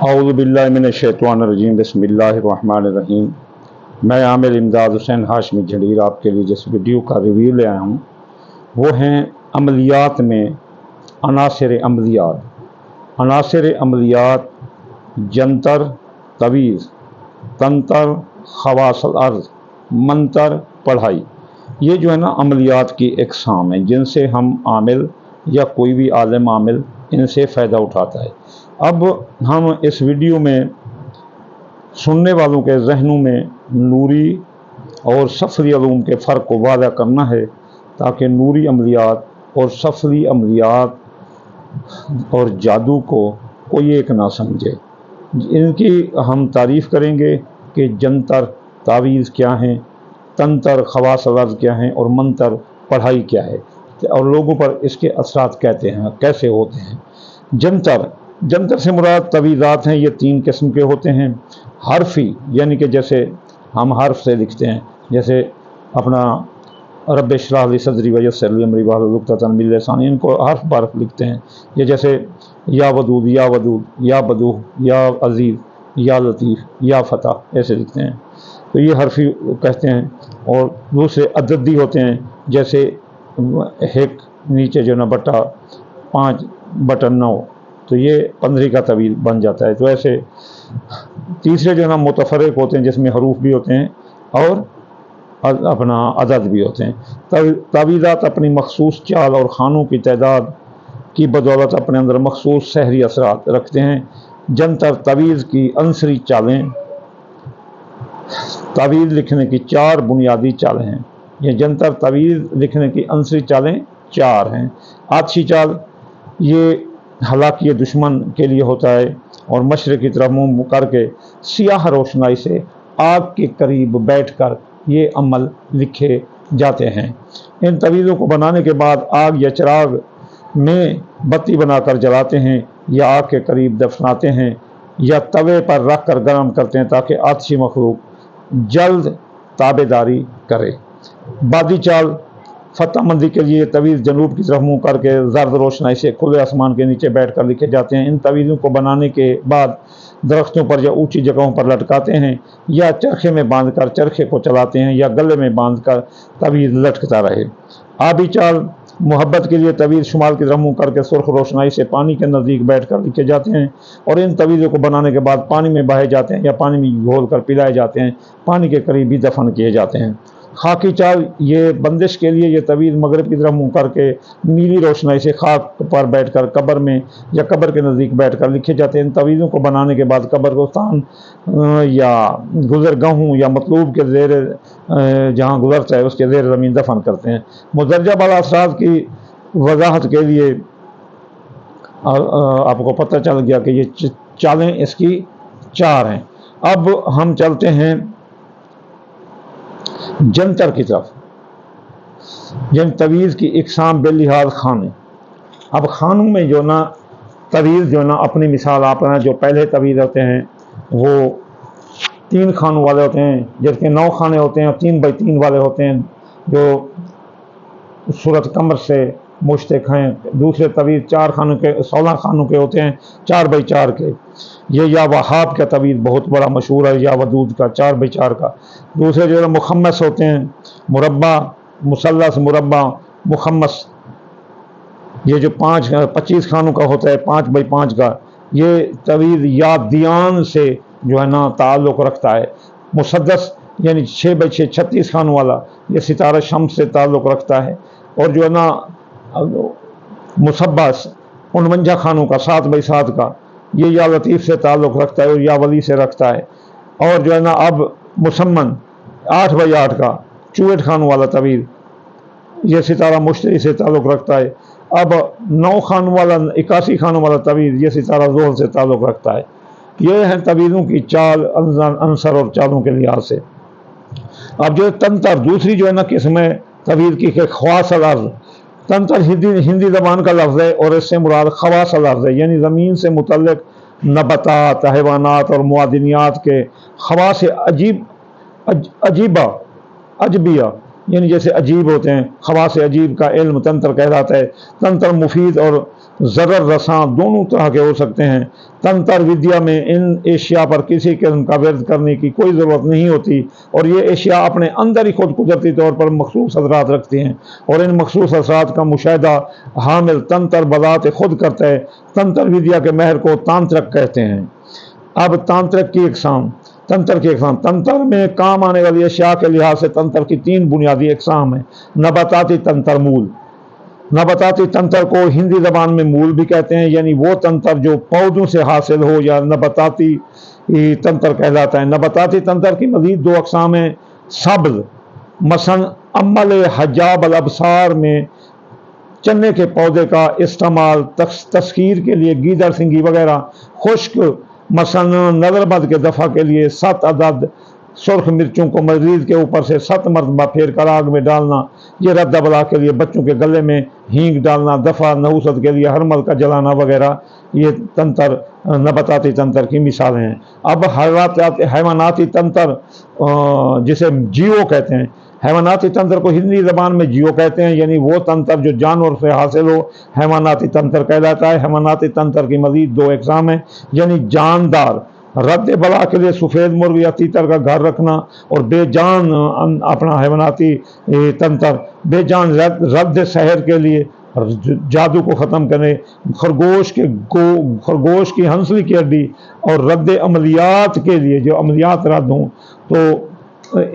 اعوذ باللہ من الشیطان الرجیم بسم اللہ الرحمن الرحیم۔ میں عامر امداد حسین ہاشمی جھڑیر آپ کے لیے جس ویڈیو کا ریویو لے آیا ہوں وہ ہیں عملیات میں عناصر عملیات۔ عناصر عملیات جنتر، تویز، تنتر، خواص الارض، منتر، پڑھائی، یہ جو ہے نا عملیات کی اقسام ہیں جن سے ہم عامل یا کوئی بھی عالم عامل ان سے فائدہ اٹھاتا ہے۔ اب ہم اس ویڈیو میں سننے والوں کے ذہنوں میں نوری اور سفری علوم کے فرق کو واضح کرنا ہے تاکہ نوری عملیات اور سفری عملیات اور جادو کو کوئی ایک نہ سمجھے۔ ان کی ہم تعریف کریں گے کہ جنتر تعویذ کیا ہیں، تنتر خواص الارض کیا ہیں اور منتر پڑھائی کیا ہے اور لوگوں پر اس کے اثرات کہتے ہیں کیسے ہوتے ہیں۔ جنتر سے مراد تعویذات ہیں، یہ 3 قسم کے ہوتے ہیں۔ حرفی یعنی کہ جیسے ہم حرف سے لکھتے ہیں، جیسے اپنا رب اشرح لی صدری ویسر لی امری واحلل عقدۃ من لسانی، ان کو حرف بحرف لکھتے ہیں۔ یہ جیسے یا ودود، یا ودود، یا بدوح، یا عزیز، یا لطیف، یا فتح ایسے لکھتے ہیں، تو یہ حرفی کہتے ہیں۔ اور دوسرے عددی ہوتے ہیں، جیسے ایک نیچے جو نا بٹا 5 بٹا 9، تو یہ 15 کا طویل بن جاتا ہے۔ تو ایسے تیسرے جو ہے نا متفرق ہوتے ہیں جس میں حروف بھی ہوتے ہیں اور اپنا عدد بھی ہوتے ہیں۔ تعویذات اپنی مخصوص چال اور خانوں کی تعداد کی بدولت اپنے اندر مخصوص سحری اثرات رکھتے ہیں۔ جنتر تعویذ کی عنصری چالیں، تعویذ لکھنے کی 4 بنیادی چالیں ہیں۔ یہ جنتر تعویذ لکھنے کی عنصری چالیں 4 ہیں۔ آتشی چال، یہ ہلاکی دشمن کے لیے ہوتا ہے اور مشرق کی طرف منہ کر کے سیاہ روشنائی سے آگ کے قریب بیٹھ کر یہ عمل لکھے جاتے ہیں۔ ان تعویذوں کو بنانے کے بعد آگ یا چراغ میں بتی بنا کر جلاتے ہیں یا آگ کے قریب دفناتے ہیں یا توے پر رکھ کر گرم کرتے ہیں تاکہ آتشی مخلوق جلد تابع داری کرے۔ بادی چال، فتح مندی کے لیے تعویذ جنوب کی طرف منہ کر کے زرد روشنائی سے کھلے آسمان کے نیچے بیٹھ کر لکھے جاتے ہیں۔ ان تعویذوں کو بنانے کے بعد درختوں پر یا اونچی جگہوں پر لٹکاتے ہیں یا چرخے میں باندھ کر چرخے کو چلاتے ہیں یا گلے میں باندھ کر تعویذ لٹکتا رہے۔ آبی چال، محبت کے لیے تعویذ شمال کی طرف منہ کر کے سرخ روشنائی سے پانی کے نزدیک بیٹھ کر لکھے جاتے ہیں اور ان تعویذوں کو بنانے کے بعد پانی میں بہائے جاتے ہیں یا پانی میں گھول کر پلائے جاتے ہیں، پانی کے قریب بھی دفن کیے جاتے ہیں۔ خاکی چال، یہ بندش کے لیے یہ تعویذ مغرب کی طرف منہ کر کے نیلی روشنائی سے خاک پر بیٹھ کر قبر میں یا قبر کے نزدیک بیٹھ کر لکھے جاتے ہیں۔ ان تعویذوں کو بنانے کے بعد قبر کو تان یا گزرگاہوں یا مطلوب کے زیر جہاں گزرتا ہے اس کے زیر زمین دفن کرتے ہیں۔ مندرجہ بالا اثرات کی وضاحت کے لیے آپ کو پتہ چل گیا کہ یہ چالیں اس کی 4 ہیں۔ اب ہم چلتے ہیں جنتر کی طرف، جن تعویذ کی اقسام بے لحاظ خانے۔ اب خانوں میں جو نا تعویذ جو نا اپنی مثال آپ ہیں، جو پہلے تعویذ ہوتے ہیں وہ 3 خانوں والے ہوتے ہیں، جس کے 9 خانے ہوتے ہیں، اور 3 بائی 3 والے ہوتے ہیں جو سورت قمر سے مشتق ہیں۔ دوسرے تعویذ 4 خانوں کے 16 خانوں کے ہوتے ہیں، 4 بائی 4 کے۔ یہ یا وہاب کا تعویذ بہت بڑا مشہور ہے، یا ودود کا 4 بائی 4 کا۔ دوسرے جو ہے مخمس ہوتے ہیں، مربع، مثلث، مربع، مخمس، یہ جو 25 خانوں کا ہوتا ہے 5 بائی 5 کا، یہ تعویذ یا دیان سے جو ہے نا تعلق رکھتا ہے۔ مسدس یعنی 6 بائی 6 36 خانوں والا، یہ ستارہ شمس سے تعلق رکھتا ہے۔ اور جو ہے نا مصباح 49 خانوں کا 7 بائی 7 کا، یہ یا لطیف سے تعلق رکھتا ہے اور یا ولی سے رکھتا ہے۔ اور جو ہے نا اب مسمن 8 بائی 8 کا 64 خانوں والا تعویذ، یہ ستارہ مشتری سے تعلق رکھتا ہے۔ اب 9 خانوں والا 81 خانوں والا تعویذ، یہ ستارہ زحل سے تعلق رکھتا ہے۔ یہ ہیں تعویذوں کی چال، عنصر اور چالوں کے لحاظ سے۔ اب جو تنتر، دوسری جو ہے نا قسم ہے تعویذ کی کہ خواص الارض۔ تنتر ہندی زبان کا لفظ ہے اور اس سے مراد خواص الارض ہے، یعنی زمین سے متعلق نباتات، حیوانات اور معدنیات کے خواص عجیبہ یعنی جیسے عجیب ہوتے ہیں، خواص عجیب کا علم تنتر کہلاتا ہے۔ تنتر مفید اور ضرر رساں دونوں طرح کے ہو سکتے ہیں۔ تنتر ودیا میں ان اشیاء پر کسی قسم کا ورد کرنے کی کوئی ضرورت نہیں ہوتی، اور یہ اشیاء اپنے اندر ہی خود قدرتی طور پر مخصوص اثرات رکھتی ہیں، اور ان مخصوص اثرات کا مشاہدہ حامل تنتر بذات خود کرتا ہے۔ تنتر ودیا کے ماہر کو تانترک کہتے ہیں۔ اب تنتر کی اقسام تنتر میں کام آنے والی اشیاء کے لحاظ سے تنتر کی 3 بنیادی اقسام ہیں۔ نباتاتی تنتر مول، نباتاتی تنتر کو ہندی زبان میں مول بھی کہتے ہیں، یعنی وہ تنتر جو پودوں سے حاصل ہو یا نباتاتی تنتر کہلاتا ہے۔ نباتاتی تنتر کی مزید 2 اقسام ہیں۔ سبز، مثلا عمل حجاب الابصار میں چنے کے پودے کا استعمال تسخیر کے لیے گیدڑ سنگی وغیرہ۔ خشک، مثلا نظر بد کے دفع کے لیے 7 عدد سرخ مرچوں کو مریض کے اوپر سے 7 مرتبہ پھیر کر آگ میں ڈالنا۔ یہ رد بلا کے لیے بچوں کے گلے میں ہینگ ڈالنا، دفع نحوست کے لیے ہرمل کا جلانا وغیرہ، یہ تنتر نباتاتی تنتر کی مثالیں ہیں۔ اب حیواناتی تنتر جسے جیو کہتے ہیں۔ حیواناتی تنتر کو ہندی زبان میں جیو کہتے ہیں، یعنی وہ تنتر جو جانور سے حاصل ہو حیواناتی تنتر کہلاتا ہے۔ حیواناتی تنتر کی مزید 2 اقسام ہیں، یعنی جاندار، رد بلا کے لیے سفید مرغ یا تیتر کا گھر رکھنا، اور بے جان اپنا حیواناتی تنتر، بے جان رد سحر کے لیے جادو کو ختم کرنے، خرگوش کی ہنسلی کی ہڈی، اور رد عملیات کے لیے جو عملیات رد ہوں تو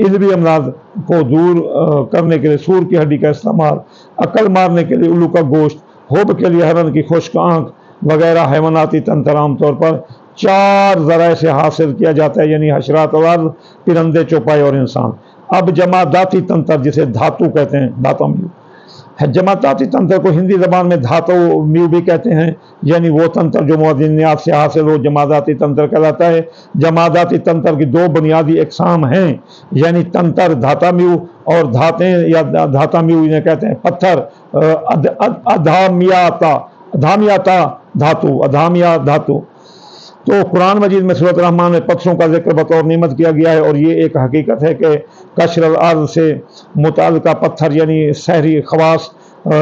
علوی امراض کو دور کرنے کے لیے سور کی ہڈی کا استعمال، عقل مارنے کے لیے الو کا گوشت، ہوب کے لیے ہرن کی خشک آنکھ وغیرہ۔ حیواناتی تنتر عام طور پر 4 ذرائع سے حاصل کیا جاتا ہے، یعنی حشرات الارض، پرندے، چوپائے اور انسان۔ اب جماداتی تنتر جسے دھاتو کہتے ہیں، دھاتو میو، جماداتی تنتر کو ہندی زبان میں دھاتو میو بھی کہتے ہیں، یعنی وہ تنتر جو معدنیات سے حاصل ہو جماداتی تنتر کہلاتا ہے۔ جماداتی تنتر کی 2 بنیادی اقسام ہیں، یعنی تنتر دھاتا میو اور دھاتیں یا دھاتا میو انہیں کہتے ہیں۔ پتھر ادھامیاتا دھاتو۔ تو قرآن مجید میں سورۃ الرحمن میں پتھروں کا ذکر بطور نعمت کیا گیا ہے، اور یہ ایک حقیقت ہے کہ قشر الارض سے متعلقہ پتھر یعنی سحری خواص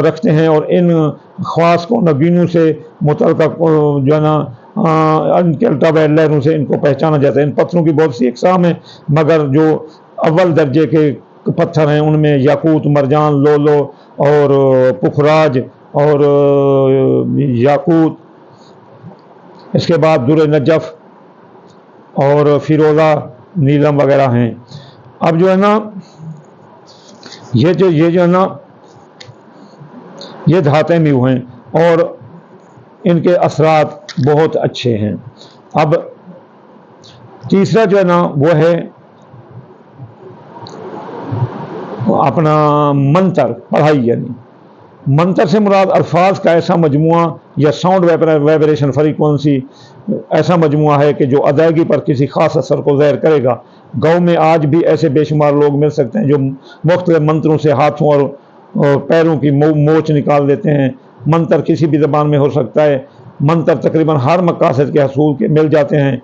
رکھتے ہیں، اور ان خواص کو نگینوں سے متعلقہ جو ہے نا ان کے الٹرا لہروں سے ان کو پہچانا جاتا ہے۔ ان پتھروں کی بہت سی اقسام ہیں، مگر جو اول درجے کے پتھر ہیں ان میں یاقوت، مرجان، لولو اور پخراج اور یاقوت، اس کے بعد در نجف اور فیروزہ، نیلم وغیرہ ہیں۔ اب جو ہے نا یہ جو ہے نا یہ دھاتیں میو ہیں، اور ان کے اثرات بہت اچھے ہیں۔ اب تیسرا جو ہے نا وہ ہے اپنا منتر پڑھائی، یعنی منتر سے مراد الفاظ کا ایسا مجموعہ یا ساؤنڈ وائبریشن فریکوینسی ایسا مجموعہ ہے کہ جو ادائیگی پر کسی خاص اثر کو ظاہر کرے گا۔ گاؤں میں آج بھی ایسے بے شمار لوگ مل سکتے ہیں جو مختلف منتروں سے ہاتھوں اور پیروں کی موچ نکال دیتے ہیں۔ منتر کسی بھی زبان میں ہو سکتا ہے۔ منتر تقریباً ہر مقاصد کے حصول کے مل جاتے ہیں۔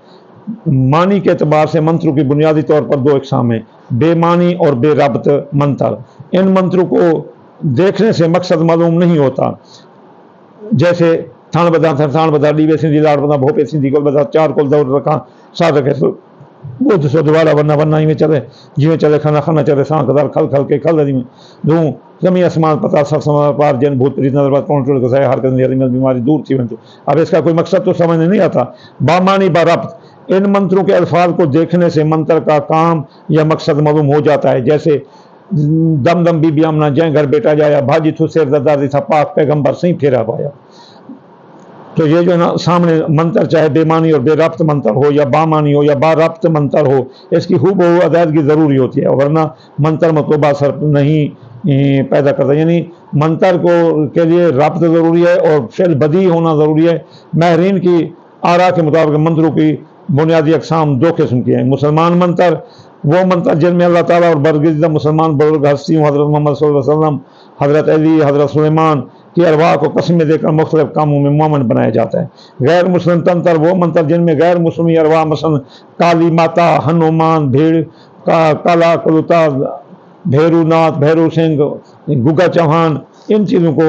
معنی کے اعتبار سے منتروں کی بنیادی طور پر 2 اقسام ہیں، بے معنی اور بے ربط منتر۔ ان منتروں کو دیکھنے سے مقصد معلوم نہیں ہوتا، جیسے تھان بدا ڈیوے سندھی لاڑ بدا بھوپے سندھی کل بدا 4 کل دور رکھا ساتھ رکھے وہ سو دوبارہ ورنہ ہی میں چلے جی میں چلے کھانا چلے سانک دار کھل کے کھل دی میں دوں زمین آسمان پتا سب سما پار جن بھوت پریت نظر بات کون ٹوڑ گزائے ہر کدن بیماری دور تھی بنتو۔ اب اس کا کوئی مقصد تو سمجھ نہیں آتا۔ بامانی با ربط، ان منتروں کے الفاظ کو دیکھنے سے منتر کا کام یا مقصد معلوم ہو جاتا ہے، جیسے دم دم بی بی آمنا جائیں گھر بیٹا جایا بھاجی تھو سیر دردار تھا پاک پیغمبر سے ہی پھیرا پایا۔ تو یہ جو ہے نا سامنے منتر چاہے بے معنی اور بے ربط منتر ہو یا بامانی ہو یا با ربط منتر ہو، اس کی خوب ادائیگی ضروری ہوتی ہے، ورنہ منتر مطلوبہ اثر نہیں پیدا کرتا۔ یعنی منتر کے لیے ربط ضروری ہے اور فعل بدی ہونا ضروری ہے۔ ماہرین کی آراء کے مطابق منتروں کی بنیادی اقسام 2 قسم کی ہیں۔ مسلمان منتر، وہ منتر جن میں اللہ تعالیٰ اور برگزیدہ مسلمان بزرگ ہستیوں حضرت محمد صلی اللہ علیہ وسلم، حضرت علی، حضرت سلیمان کی ارواح کو قسمیں دے کر مختلف کاموں میں مومن بنایا جاتا ہے۔ غیر مسلم تنتر، وہ منتر جن میں غیر مسلمی ارواح مثلا کالی ماتا، ہنومان، بھیڑ کالا کلوتا، بھیرو ناتھ، بھیرو سنگھ، گگا چوہان، ان چیزوں کو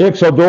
102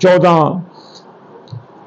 14